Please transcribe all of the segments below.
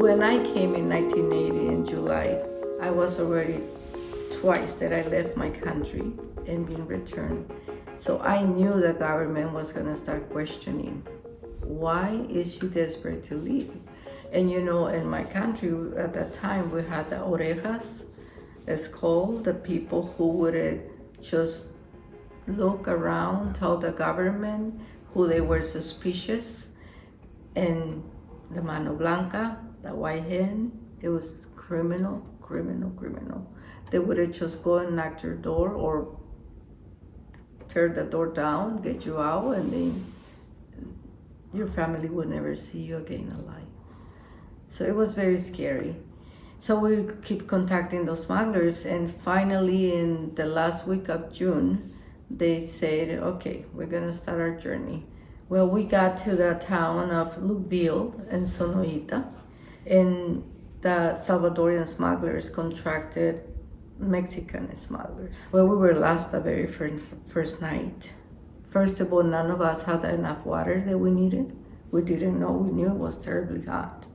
When I came in 1980 in July, I was already twice that I left my country and been returned. So I knew the government was going to start questioning, why is she desperate to leave? And you know, in my country at that time, we had the orejas, it's called, the people who would just look around, tell the government who they were suspicious, and the mano blanca, the white hen, it was criminal. They would just go and knock your door or tear the door down, get you out, and then your family would never see you again alive. So it was very scary. So we keep contacting those smugglers, and finally in the last week of June, they said, okay, we're gonna start our journey. Well, we got to the town of Lubille in Sonoita, and the Salvadorian smugglers contracted Mexican smugglers. Well, we were lost the very first night. First of all, none of us had enough water that we needed. We didn't know, we knew it was terribly hot,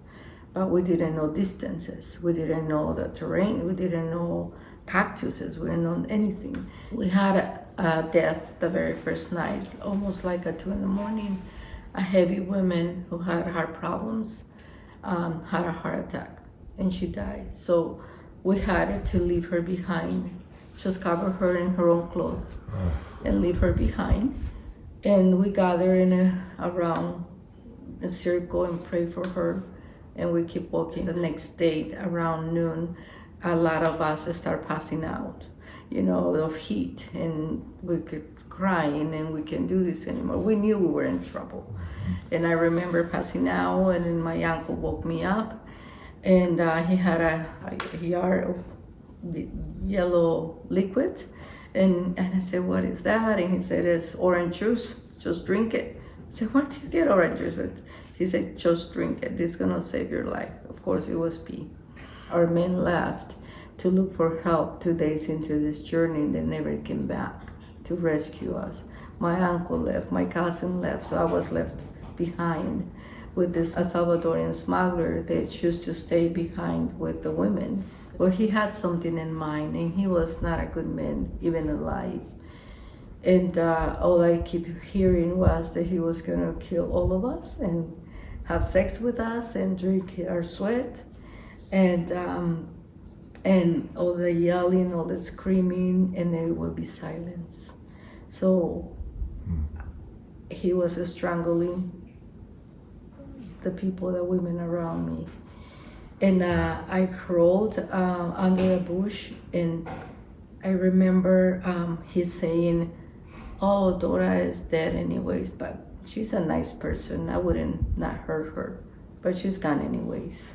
but we didn't know distances. We didn't know the terrain. We didn't know cactuses. We didn't know anything. We had a death the very first night, almost like at 2 a.m. A heavy woman who had heart problems had a heart attack, and she died. So we had to leave her behind, just cover her in her own clothes and leave her behind. And we gather around a circle and pray for her, and we keep walking. The next day around noon, a lot of us start passing out, you know, of heat, and we could crying, and we can't do this anymore. We knew we were in trouble. And I remember passing out, and then my uncle woke me up, and he had a jar of yellow liquid, and I said, what is that? And he said, it's orange juice, just drink it. I said, where do you get orange juice? He said, just drink it, it's gonna save your life. Of course, it was pee. Our men left to look for help 2 days into this journey, and they never came back to rescue us. My uncle left, my cousin left, so I was left behind with this Salvadorian smuggler that chose to stay behind with the women. Well, he had something in mind, and he was not a good man, even alive. And all I keep hearing was that he was gonna kill all of us and have sex with us and drink our sweat, and all the yelling, all the screaming, and there would be silence. So he was strangling the people, the women around me. And I crawled under a bush, and I remember he saying, oh, Dora is dead anyways, but she's a nice person. I wouldn't not hurt her, but she's gone anyways.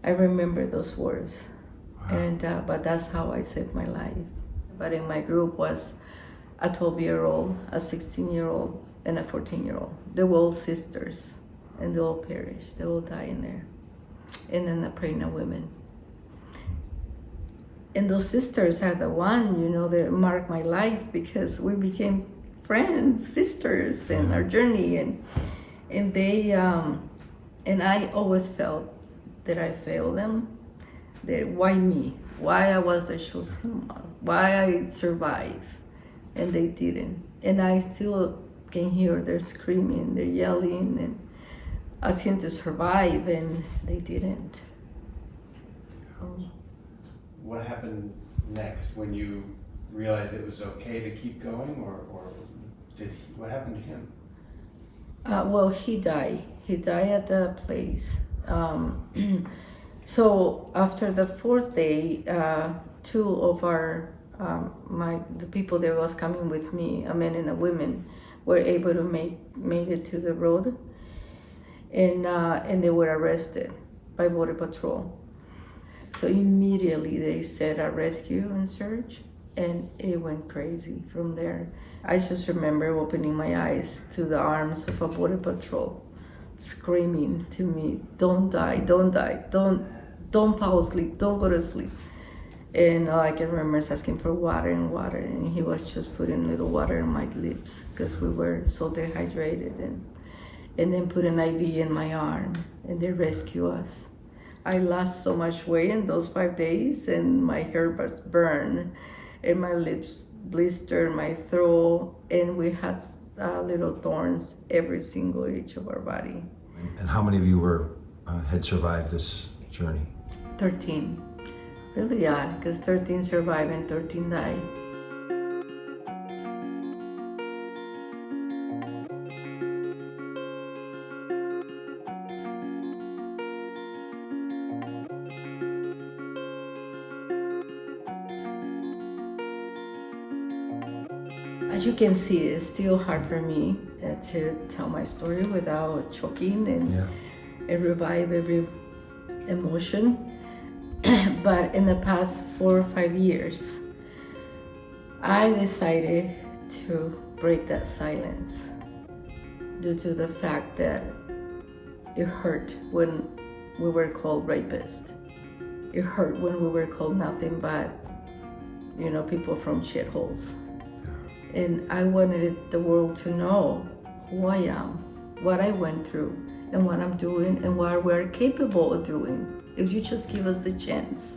I remember those words. Wow. And but that's how I saved my life. But in my group was a 12-year-old, a 16-year-old, and a 14-year-old. They were all sisters, and they all perished. They all died in there. And then the pregnant women. And those sisters are the one, you know, that marked my life, because we became friends, sisters in our journey, and they and I always felt that I failed them. That why me? Why I was the chosen one? Why I survived, and they didn't. And I still can hear their screaming, their yelling, and asking to survive, and they didn't. What happened next when you realized it was okay to keep going, or what happened to him? Well, he died. He died at the place. So after the fourth day, two of our the people that was coming with me, a man and a woman, were able to made it to the road, and they were arrested by Border Patrol. So immediately they said a rescue and search, and it went crazy from there. I just remember opening my eyes to the arms of a Border Patrol, screaming to me, "Don't die, don't die, don't fall asleep, don't go to sleep." And all I can remember is asking for water, and he was just putting little water in my lips because we were so dehydrated, and then put an IV in my arm, and they rescue us. I lost so much weight in those 5 days, and my hair was burned, and my lips blistered, my throat, and we had little thorns every single inch of our body. And how many of you had survived this journey? 13. Really odd, because 13 survived and 13 died. As you can see, it's still hard for me to tell my story without choking and revive every emotion. But in the past 4 or 5 years, I decided to break that silence due to the fact that it hurt when we were called rapists. It hurt when we were called nothing but, people from shitholes. And I wanted the world to know who I am, what I went through, and what I'm doing, and what we're capable of doing if you just give us the chance.